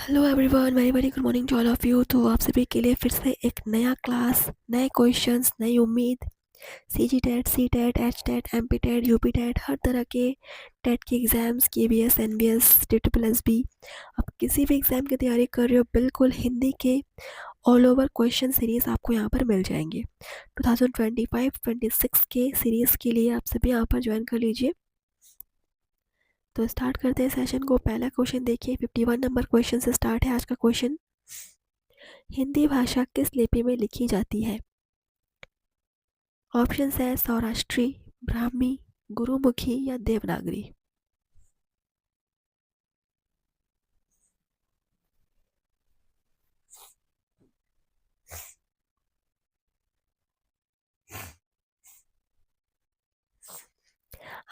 Hello everyone, very very good morning to all of you. तो आप सभी के लिए फिर से एक नया क्लास, नए क्वेश्चंस, नई उम्मीद। C G TET, C TET, H TET, M P TET, U P TET, हर तरह के टेट के exams, K B S, N B S, T triple S B, आप किसी भी एग्ज़ाम की तैयारी कर रहे हो, बिल्कुल हिंदी के ऑल ओवर क्वेश्चन सीरीज़ आपको यहाँ पर मिल जाएंगे। 2025-26 के सीरीज़ के लिए आप सभी यहाँ पर ज्वाइन कर लीजिए। तो स्टार्ट करते हैं सेशन को। पहला क्वेश्चन देखिए, 51 नंबर क्वेश्चन से स्टार्ट है आज का क्वेश्चन। हिंदी भाषा किस लिपि में लिखी जाती है? ऑप्शन है सौराष्ट्री, ब्राह्मी, गुरुमुखी या देवनागरी।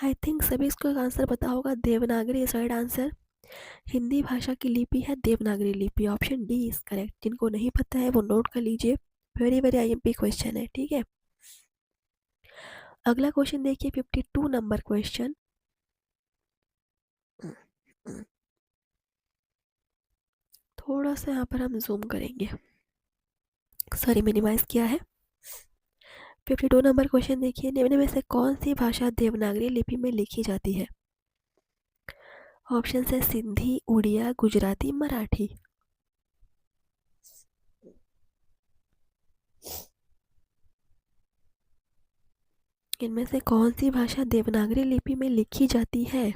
आई थिंक सभी इसका आंसर पता होगा। Devanagari is right answer. Hindi भाषा की लिपि है देवनागरी लिपि। Option D is correct. जिनको नहीं पता है वो नोट कर लीजिए, वेरी वेरी आईएमपी क्वेश्चन है, ठीक है। अगला क्वेश्चन देखिए, 52 नंबर क्वेश्चन। थोड़ा सा यहाँ पर हम जूम करेंगे, सॉरी मिनिमाइज किया है। 52 नंबर क्वेश्चन देखिए, निम्न में से कौन सी भाषा देवनागरी लिपि में लिखी जाती है? ऑप्शन है सिंधी, उड़िया, गुजराती, मराठी। इनमें से कौन सी भाषा देवनागरी लिपि में लिखी जाती है?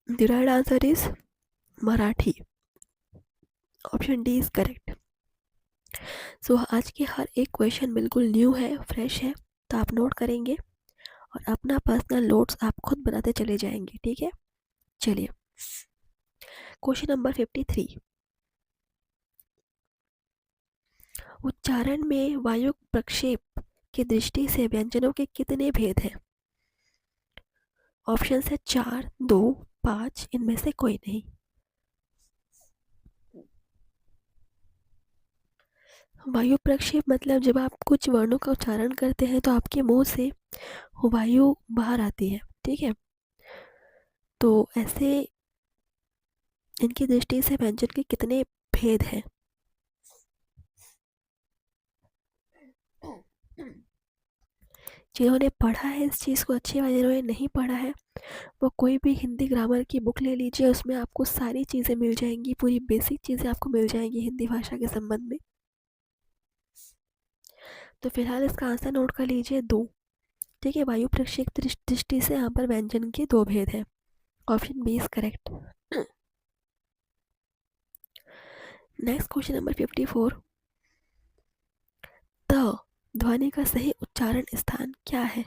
The right answer is Marathi. Option D is correct. So आज के हर एक क्वेश्चन बिल्कुल न्यू है, फ्रेश है, तो आप नोट करेंगे और अपना पर्सनल नोट्स आप खुद बनाते चले जाएंगे, ठीक है। चलिए, क्वेश्चन नंबर 53। उच्चारण में वायु प्रक्षेप की दृष्टि से व्यंजनों के कितने भेद हैं? ऑप्शन है 4, 2, 5, इनमें से कोई नहीं। वायु प्रक्षेप मतलब जब आप कुछ वर्णों का उच्चारण करते हैं तो आपके मुंह से वायु बाहर आती है, ठीक है। तो ऐसे इनकी दृष्टि से व्यंजन के कितने भेद हैं? जिन्होंने पढ़ा है इस चीज़ को अच्छे वाले, जिन्होंने नहीं पढ़ा है वो कोई भी हिंदी ग्रामर की बुक ले लीजिए, उसमें आपको सारी चीज़ें मिल जाएंगी, पूरी बेसिक चीज़ें आपको मिल जाएंगी हिंदी भाषा के संबंध में। तो फिलहाल इसका आंसर नोट कर लीजिए, 2, ठीक है। वायु प्रक्षेप दृष्टि से यहाँ पर व्यंजन के 2 भेद हैं। Option B is correct. Next question number 54। त ध्वनि का सही उच्चारण स्थान क्या है?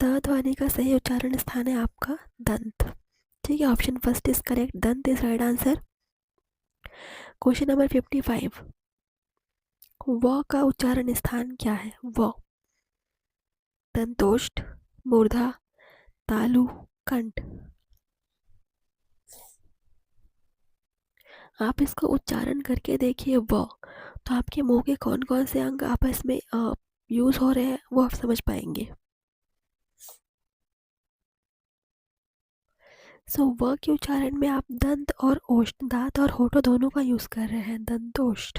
त ध्वनि का सही उच्चारण स्थान है आपका दंत, ठीक है। ऑप्शन फर्स्ट इज करेक्ट, दंत is right answer. Question number 55। व का उच्चारण स्थान क्या है? व, दंतोष्ठ, मूर्धा, तालु, कंठ। आप इसको उच्चारण करके देखिए, व, तो आपके मुंह के कौन कौन से अंग आपस में यूज हो रहे हैं वो आप समझ पाएंगे। सो व के उच्चारण में आप दंत और ओष्ठ, दांत और होठों दोनों का यूज कर रहे हैं, दंतोष्ठ।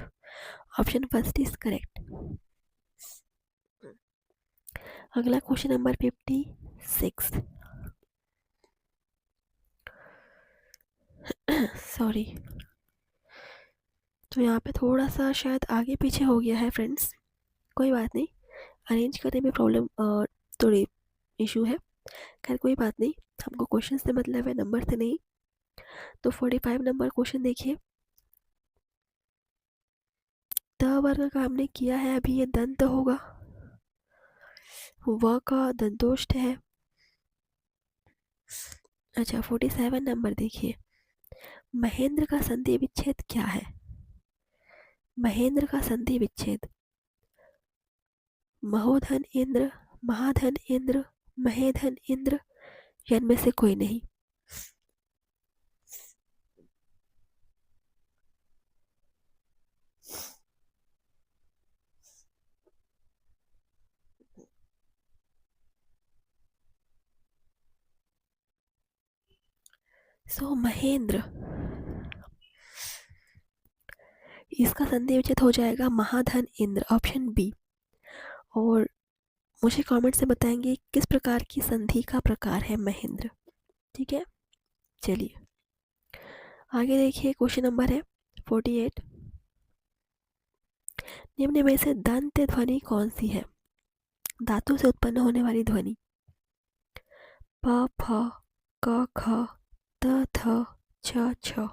Option first is correct. अगला क्वेश्चन नंबर 56। सॉरी, तो यहाँ पे थोड़ा सा शायद आगे पीछे हो गया है फ्रेंड्स, कोई बात नहीं। अरेंज करने में प्रॉब्लम थोड़ी इशू है, खैर कोई बात नहीं। हमको क्वेश्चन से मतलब है, नंबर से नहीं। तो 45 नंबर क्वेश्चन देखिए, द वर्ग का हमने किया है, अभी ये दंत होगा, व का दंतोष्ठ है। अच्छा 47 नंबर देखिए, महेंद्र का संधि विच्छेद क्या है? महेंद्र का संधि विच्छेद, महोधन इंद्र, महाधन इंद्र, महेधन इंद्र, या इनमें से कोई नहीं। सो महेंद्र, इसका संधि विच्छेद हो जाएगा महाधन इंद्र, ऑप्शन बी। और मुझे कमेंट से बताएंगे किस प्रकार की संधि का प्रकार है महेंद्र। ठीक है, चलिए आगे देखिए, क्वेश्चन नंबर है 48, निम्न में से दंत ध्वनि कौन सी है? धातु से उत्पन्न होने वाली ध्वनि, प फ क ख त थ छ छ।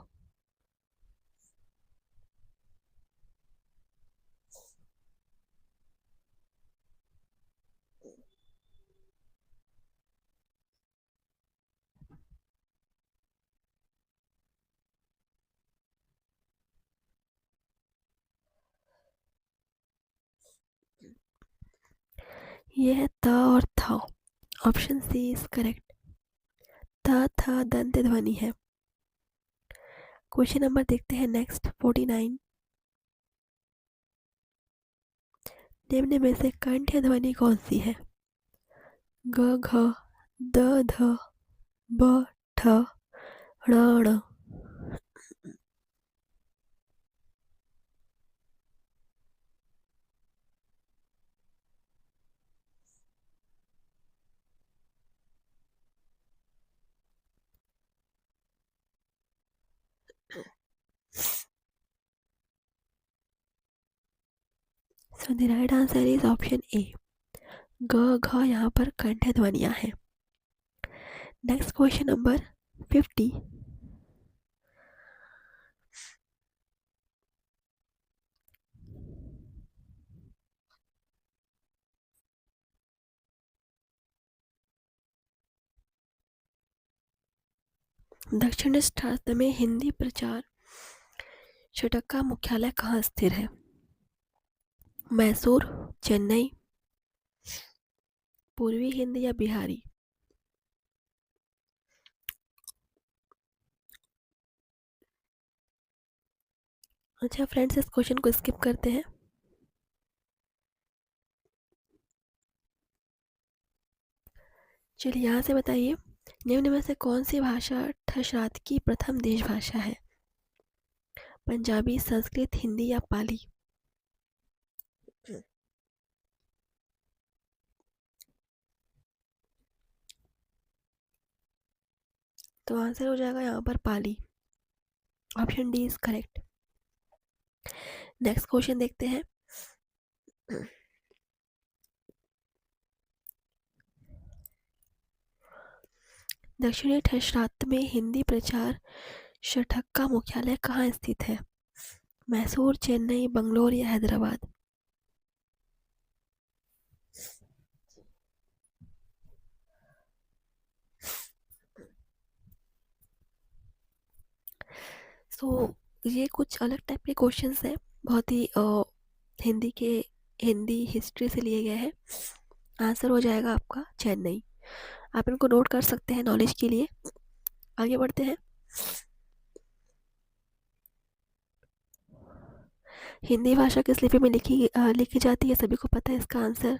ये है त और थ, ऑप्शन सी इज करेक्ट। त थ दंत ध्वनि है। क्वेश्चन नंबर देखते हैं नेक्स्ट 49, निम्न में से कंठ्य ध्वनि कौन सी है? ग घ द ध ब ठ ण ण। So the right answer is option A, ग घ यहाँ पर कंठ्य ध्वनियाँ हैं। नेक्स्ट क्वेश्चन नंबर 50, दक्षिण शास्त्र में हिंदी प्रचार षटक का मुख्यालय कहाँ स्थिर है? मैसूर, चेन्नई, पूर्वी हिंद या बिहारी? अच्छा फ्रेंड्स, इस क्वेश्चन को स्किप करते हैं। चलिए यहाँ से बताइए, निम्न में से कौन सी भाषा ठसरात की प्रथम देश भाषा है? पंजाबी, संस्कृत, हिंदी या पाली? तो आंसर हो जाएगा यहाँ पर Pali, option D is correct. Next question देखते हैं, दक्षिणी ठसरात में हिंदी प्रचार षटक का मुख्यालय कहाँ स्थित है? मैसूर, चेन्नई, बंगलोर या हैदराबाद? सो ये कुछ अलग टाइप के क्वेश्चंस हैं, बहुत ही हिंदी हिस्ट्री से लिए गए हैं। आंसर हो जाएगा आपका चेन्नई। आप इनको नोट कर सकते हैं नॉलेज के लिए। आगे बढ़ते हैं, हिंदी भाषा किस लिपि में लिखी जाती है? सभी को पता है इसका आंसर,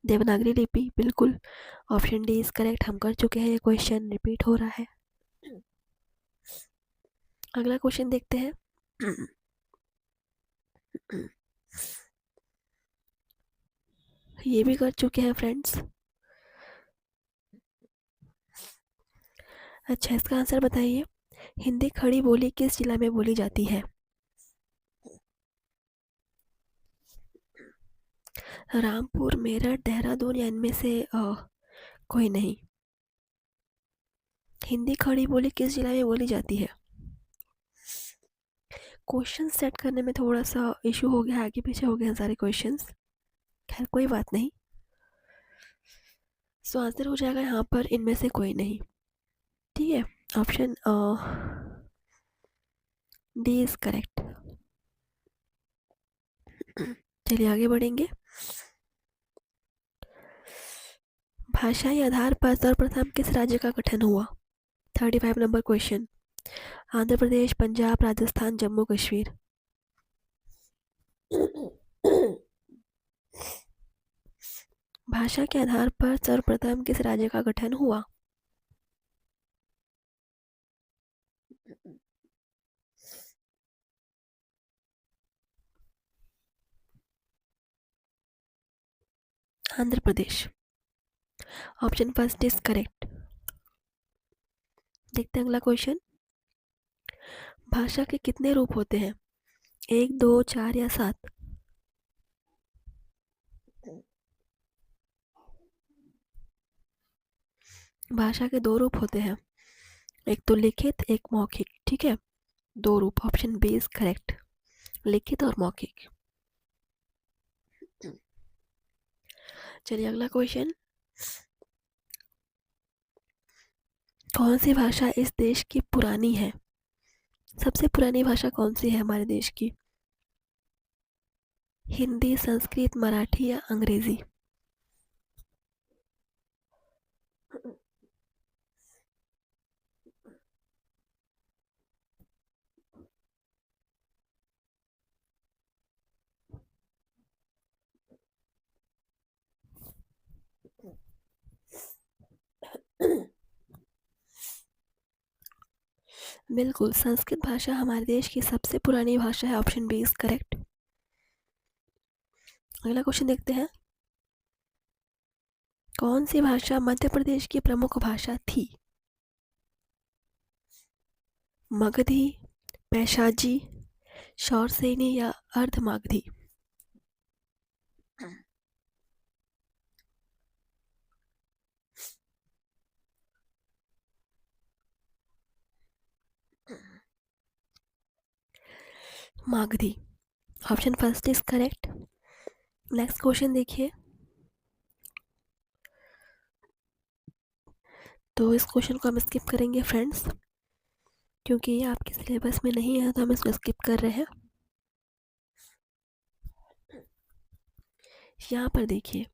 देवनागरी लिपि, बिल्कुल, ऑप्शन डी इज करेक्ट। हम कर चुके हैं, ये क्वेश्चन रिपीट हो रहा है। अगला क्वेश्चन देखते हैं, ये भी कर चुके हैं फ्रेंड्स। अच्छा इसका आंसर बताइए, हिंदी खड़ी बोली किस जिला में बोली जाती है? रामपुर, मेरठ, देहरादून या इनमें से कोई नहीं? हिंदी खड़ी बोली किस जिला में बोली जाती है? क्वेश्चन सेट करने में थोड़ा सा इशू हो गया, आगे पीछे हो गए हैं सारे क्वेश्चंस। खैर कोई बात नहीं। सो आंसर हो जाएगा यहाँ पर इनमें से कोई नहीं। ठीक है, ऑप्शन डी इज करेक्ट। चलिए आगे बढ़ेंगे। भाषाई आधार पर सर्वप्रथम किस राज्य का गठन हुआ? 35 नंबर क्वेश्चन। आंध्र प्रदेश, पंजाब, राजस्थान, जम्मू कश्मीर। भाषा के आधार पर सर्वप्रथम किस राज्य का गठन हुआ? Andhra Pradesh. Option first is correct. देखते हैं अगला क्वेश्चन। भाषा के कितने रूप होते हैं? 1, 2, 4 या 7? भाषा के दो रूप होते हैं, एक तो लिखित, एक मौखिक। ठीक है, दो रूप। ऑप्शन बी इज करेक्ट, लिखित और मौखिक। चलिए अगला क्वेश्चन। कौन सी भाषा इस देश की पुरानी है? सबसे पुरानी भाषा कौन सी है हमारे देश की? हिंदी, संस्कृत, मराठी या अंग्रेजी? बिल्कुल, संस्कृत भाषा हमारे देश की सबसे पुरानी भाषा है। Option B is correct. अगला क्वेश्चन देखते हैं। कौन सी भाषा मध्य प्रदेश की प्रमुख भाषा थी? मगधी, पैशाजी, शौरसेनी या Ardhamagadhi? Magadhi. Option first is correct. Next question देखिए। तो इस क्वेश्चन को हम स्किप करेंगे फ्रेंड्स, क्योंकि ये आपके सिलेबस में नहीं है, तो हम इसको स्किप कर रहे हैं। यहाँ पर देखिए,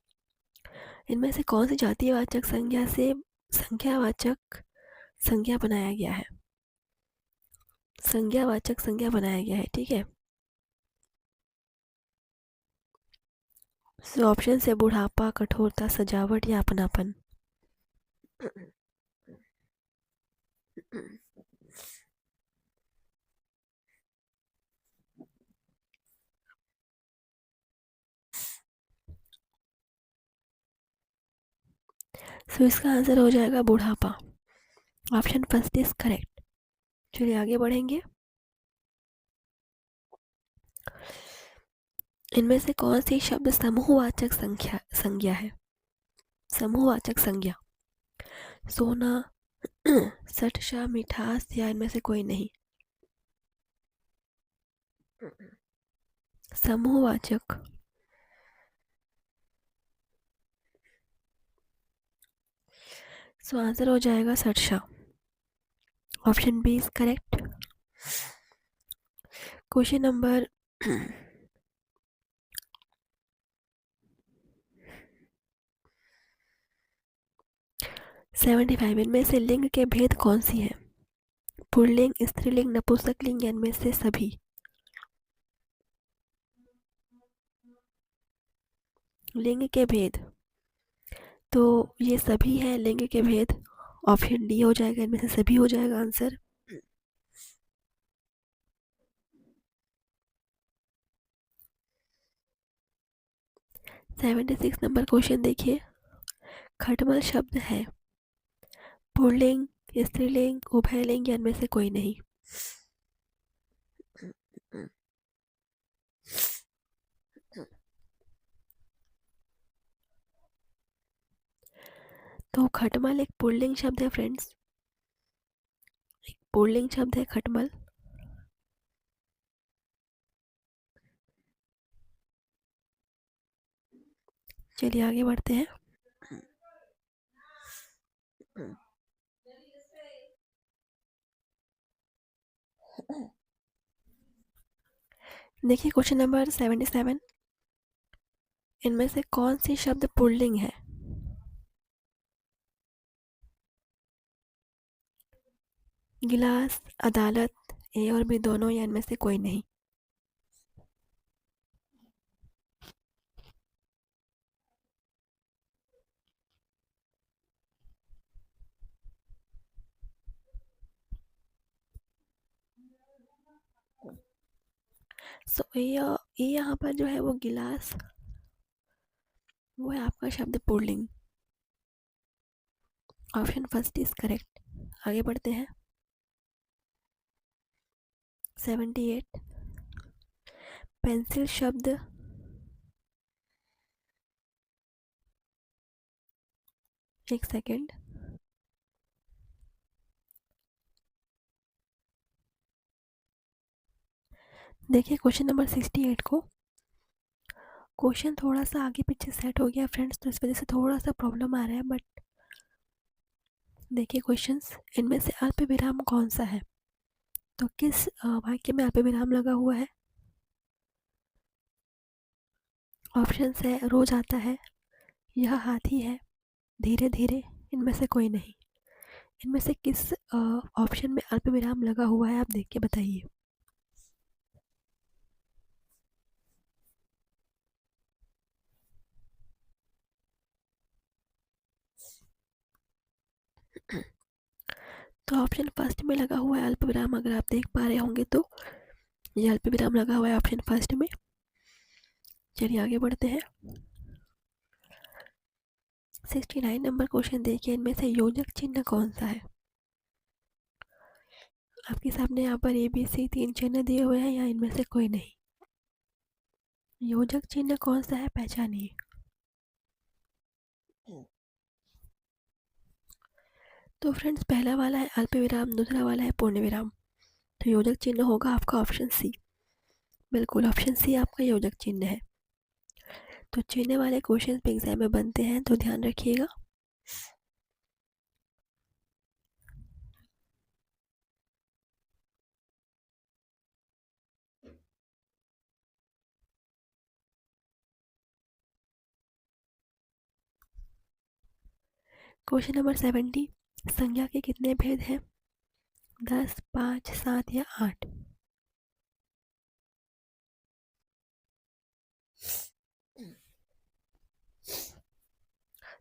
इनमें से कौन सी जातिवाचक संज्ञा से संज्ञावाचक संज्ञा बनाया गया है? संज्ञावाचक संज्ञा बनाया गया है। ठीक है, सो ऑप्शन से बुढ़ापा, कठोरता, सजावट या अपनापन। सो इसका आंसर हो जाएगा बुढ़ापा। Option first is correct. चलिए आगे बढ़ेंगे। इनमें से कौन सी शब्द समूहवाचक संज्ञा है? समूहवाचक संज्ञा। सोना, सटशा, मिठास या इनमें से कोई नहीं? समूहवाचक। सो आंसर हो जाएगा सटशा। Option B is correct. Question number 75। इनमें से लिंग के भेद कौन सी है? पुल्लिंग, स्त्रीलिंग, नपुंसकलिंग या इनमें से सभी? लिंग के भेद, तो ये सभी है लिंग के भेद। ऑप्शन डी हो जाएगा, इनमें से सभी हो जाएगा आंसर। 76 नंबर क्वेश्चन देखिए। खटमल शब्द है पुल्लिंग, स्त्रीलिंग, उभयलिंग या इनमें से कोई नहीं? तो खटमल एक पुल्लिंग शब्द है फ्रेंड्स। पुल्लिंग शब्द है खटमल। चलिए आगे बढ़ते हैं। देखिए क्वेश्चन नंबर 77, इनमें से कौन सी शब्द पुल्लिंग है? गिलास, अदालत, ए और बी दोनों या इनमें से कोई नहीं? सो ये यहाँ पर जो है वो गिलास, वो है आपका शब्द pulling. Option first is correct. आगे बढ़ते हैं। 78, पेंसिल शब्द, एक सेकेंड। देखिए क्वेश्चन नंबर 68 को, क्वेश्चन थोड़ा सा आगे पीछे सेट हो गया फ्रेंड्स, तो इस वजह से थोड़ा सा प्रॉब्लम आ रहा है। बट देखिए क्वेश्चंस, इनमें से अल्प विराम कौन सा है? तो किस वाक्य में अल्प विराम लगा हुआ है? ऑप्शन है रोज आता है, यह हाथी है, धीरे धीरे, इनमें से कोई नहीं। इनमें से किस ऑप्शन में अल्प विराम लगा हुआ है, आप देख के बताइए। तो ऑप्शन फर्स्ट में लगा हुआ है अल्प विराम, अगर आप देख पा रहे होंगे तो ये अल्प विराम लगा हुआ है ऑप्शन फर्स्ट में। चलिए आगे बढ़ते हैं। 69 नंबर क्वेश्चन देखिए, इनमें से योजक चिन्ह कौन सा है? आपके सामने यहाँ पर ABC 3 चिन्ह दिए हुए हैं, या इनमें से कोई नहीं? योजक चिन्ह कौन सा है, पहचानिए। तो फ्रेंड्स, पहला वाला है अल्प विराम, दूसरा वाला है पूर्ण विराम। तो योजक चिन्ह होगा आपका ऑप्शन सी। बिल्कुल, ऑप्शन सी आपका योजक चिन्ह है। तो चिन्ह वाले क्वेश्चन भी एग्जाम में बनते हैं, तो ध्यान रखिएगा। क्वेश्चन नंबर 70, संज्ञा के कितने भेद हैं? 10, 5, 7 या 8?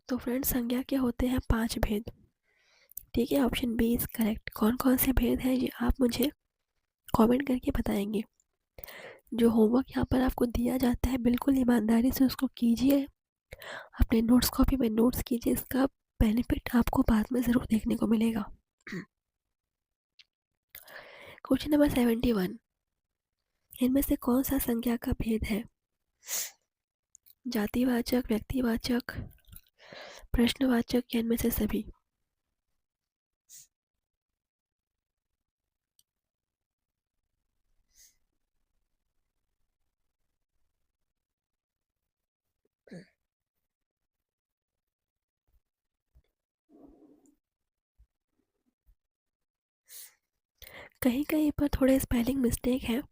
तो फ्रेंड्स, संज्ञा के होते हैं 5 भेद। ठीक है, ऑप्शन बी इज करेक्ट। कौन कौन से भेद हैं ये आप मुझे कमेंट करके बताएंगे। जो होमवर्क यहाँ पर आपको दिया जाता है, बिल्कुल ईमानदारी से उसको कीजिए, अपने नोट्स कॉपी में नोट्स कीजिए, इसका बेनिफिट आपको बाद में ज़रूर देखने को मिलेगा। क्वेश्चन नंबर 71, इनमें से कौन सा संज्ञा का भेद है? जातिवाचक, व्यक्तिवाचक, प्रश्नवाचक या इनमें से सभी? कहीं कहीं पर थोड़े स्पेलिंग मिस्टेक है,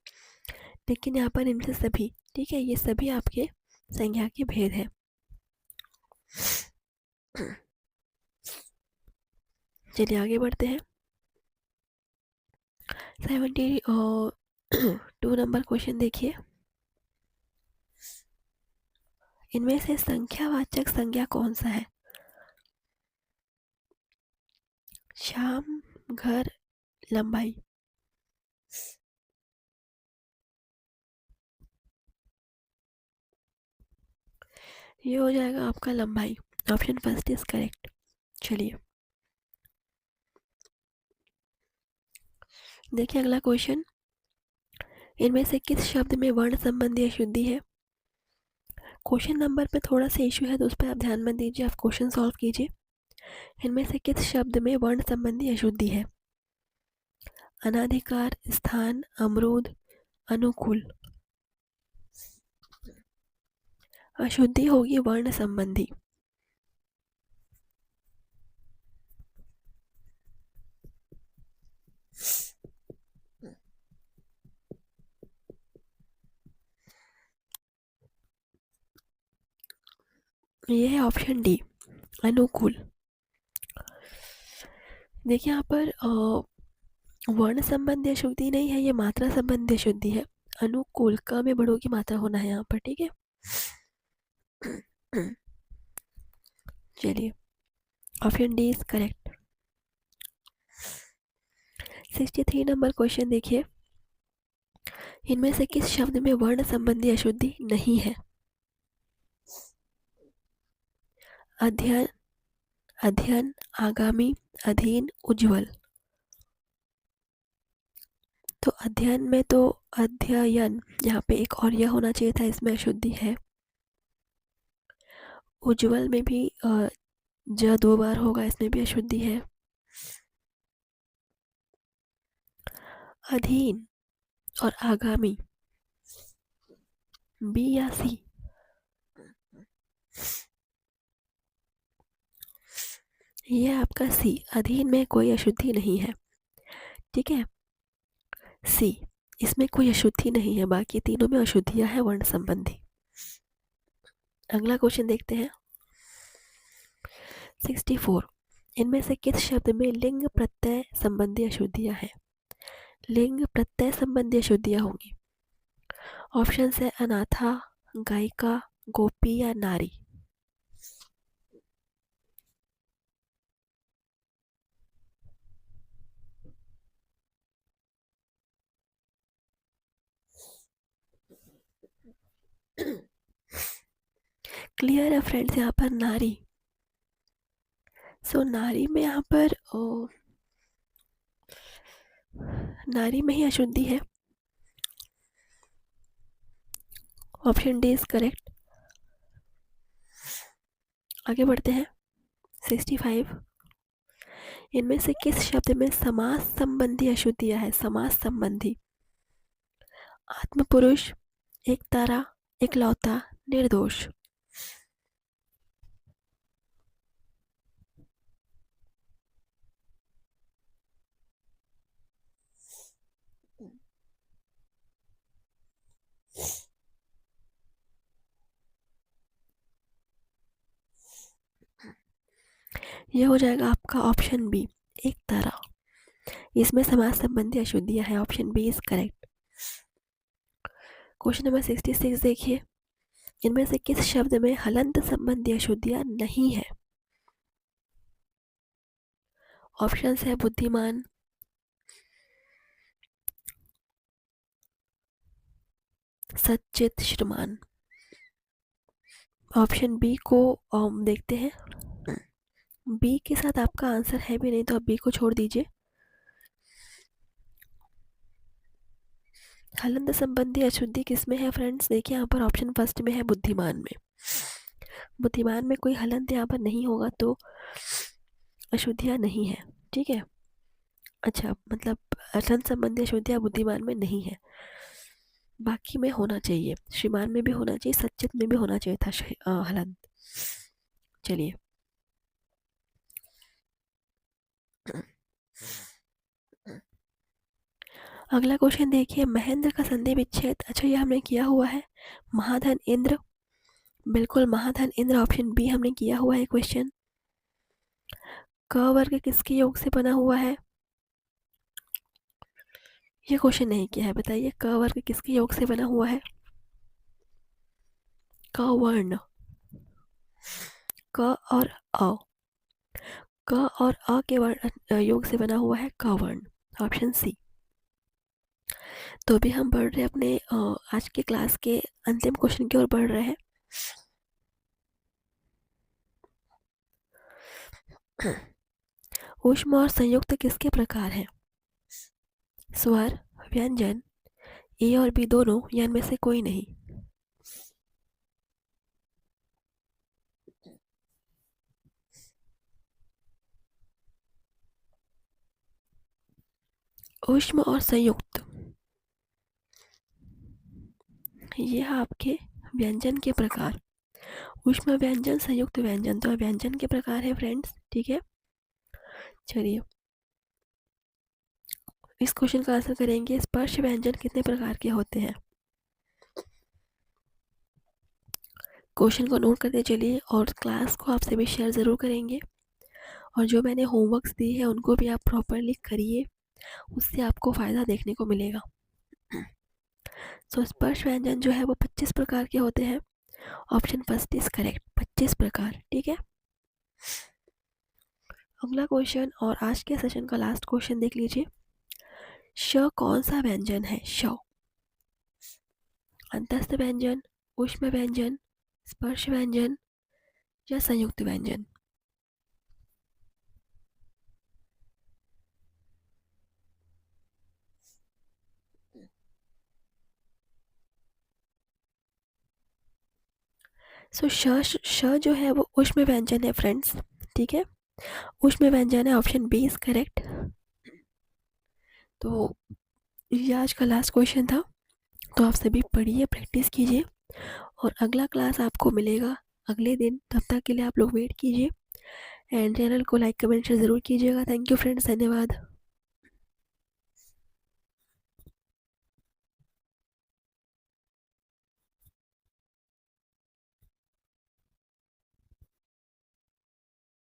लेकिन यहाँ पर इनसे सभी, ठीक है, ये सभी आपके संज्ञा के भेद हैं। चलिए आगे बढ़ते हैं। 72 नंबर क्वेश्चन देखिए, इनमें से संख्यावाचक संज्ञा कौन सा है? शाम, घर, लंबाई? ये हो जाएगा आपका लंबाई। Option first is correct. चलिए देखिए अगला क्वेश्चन, इनमें से किस शब्द में वर्ण संबंधी अशुद्धि है? क्वेश्चन नंबर पे थोड़ा सा इशू है, तो उस पर आप ध्यान मत दीजिए, आप क्वेश्चन सॉल्व कीजिए। इनमें से किस शब्द में वर्ण संबंधी अशुद्धि है? अनाधिकार, स्थान, अमरूद, अनुकूल। अशुद्धि होगी वर्ण संबंधी। ये है ऑप्शन डी, अनुकूल। देखिए यहाँ पर वर्ण संबंधी अशुद्धि नहीं है, ये मात्रा संबंधी अशुद्धि है। अनुकूल, क में बड़ों की मात्रा होना है यहाँ पर, ठीक है। चलिए, option D is correct. 63 number question देखिए, इनमें से किस शब्द में वर्ण संबंधी अशुद्धि नहीं है? अध्ययन, अध्ययन, आगामी, अधीन, उज्जवल। तो अध्ययन में तो अध्ययन, यहाँ पे एक और यह होना चाहिए था, इसमें अशुद्धि है। उज्जवल में भी ज 2 बार होगा, इसमें भी अशुद्धि है। अधीन और आगामी, बी या सी? ये आपका सी, अधीन में कोई अशुद्धि नहीं है, ठीक है। सी, इसमें कोई अशुद्धि नहीं है, बाकी तीनों में अशुद्धियां हैं वर्ण संबंधी। अगला क्वेश्चन देखते हैं। 64, इनमें से किस शब्द में लिंग प्रत्यय संबंधी अशुद्धियां हैं? लिंग प्रत्यय संबंधी अशुद्धियां होंगी। ऑप्शन है अनाथा, गायिका, गोपी या नारी। क्लियर है फ्रेंड्स, यहाँ पर नारी। सो नारी में यहाँ पर नारी में ही अशुद्धि है। Option D is correct. आगे बढ़ते हैं। 65, इनमें से किस शब्द में समास संबंधी अशुद्धियां है? समास संबंधी। आत्मपुरुष, एक तारा, इकलौता, निर्दोष। यह हो जाएगा आपका ऑप्शन बी, एक तारा। इसमें समास संबंधी अशुद्धियां हैं। Option B is correct. Question number 66 देखिए, इनमें से किस शब्द में हलंत संबंधी अशुद्धियां नहीं है? ऑप्शंस है बुद्धिमान, सच्चित, श्रीमान। ऑप्शन बी को देखते हैं। बी के साथ आपका आंसर है भी नहीं, तो आप बी को छोड़ दीजिए। हलंत संबंधी अशुद्धि किसमें है फ्रेंड्स? देखिए यहाँ पर ऑप्शन फर्स्ट में है बुद्धिमान में। बुद्धिमान में कोई हलंत यहाँ पर नहीं होगा, तो अशुद्धियाँ नहीं है, ठीक है। अच्छा, मतलब हलंत संबंधी अशुद्धियाँ बुद्धिमान में नहीं है, बाकी में होना चाहिए। श्रीमान में भी होना चाहिए, सच्चित में भी होना चाहिए था हलंत। चलिए, अगला क्वेश्चन देखिए, महेंद्र का संधि विच्छेद। अच्छा, ये हमने किया हुआ है। महाधन इंद्र, बिल्कुल महाधन इंद्र, ऑप्शन बी हमने किया हुआ है क्वेश्चन। क वर्ग किसके योग से बना हुआ है? ये क्वेश्चन नहीं किया है, बताइए क वर्ग किसके योग से बना हुआ है? क वर्ण, क और अ, क और अ के वर्ण योग से बना हुआ है क वर्ण, ऑप्शन सी। तो भी हम बढ़ रहे अपने आज के क्लास के अंतिम क्वेश्चन की ओर बढ़ रहे हैं। ऊष्म और संयुक्त किसके प्रकार हैं? स्वर, व्यंजन, ए और बी दोनों, या इनमें से कोई नहीं? ऊष्म और संयुक्त, ये है आपके व्यंजन के प्रकार। ऊष्म व्यंजन, संयुक्त व्यंजन, तो व्यंजन के प्रकार है फ्रेंड्स, ठीक है। चलिए इस क्वेश्चन का आंसर करेंगे, स्पर्श व्यंजन कितने प्रकार के होते हैं। क्वेश्चन को नोट करते चलिए और क्लास को आपसे भी शेयर ज़रूर करेंगे, और जो मैंने होमवर्क्स दिए हैं उनको भी आप प्रॉपरली करिए, उससे आपको फ़ायदा देखने को मिलेगा। सो स्पर्श व्यंजन जो है वो 25 प्रकार के होते हैं। ऑप्शन फर्स्ट इज करेक्ट, 25 प्रकार, ठीक है। अगला क्वेश्चन और आज के सेशन का लास्ट क्वेश्चन देख लीजिए। श कौन सा व्यंजन है। श अंतस्थ व्यंजन, ऊष्म व्यंजन, स्पर्श व्यंजन या संयुक्त व्यंजन। सो श जो है वो ऊष्म व्यंजन है फ्रेंड्स, ठीक है। ऊष्म व्यंजन है, ऑप्शन बी इज करेक्ट। तो ये आज का लास्ट क्वेश्चन था, तो आप सभी पढ़िए, प्रैक्टिस कीजिए, और अगला क्लास आपको मिलेगा अगले दिन। तब तक के लिए आप लोग वेट कीजिए एंड चैनल को लाइक कमेंट शेयर ज़रूर कीजिएगा। थैंक यू फ्रेंड्स, धन्यवाद।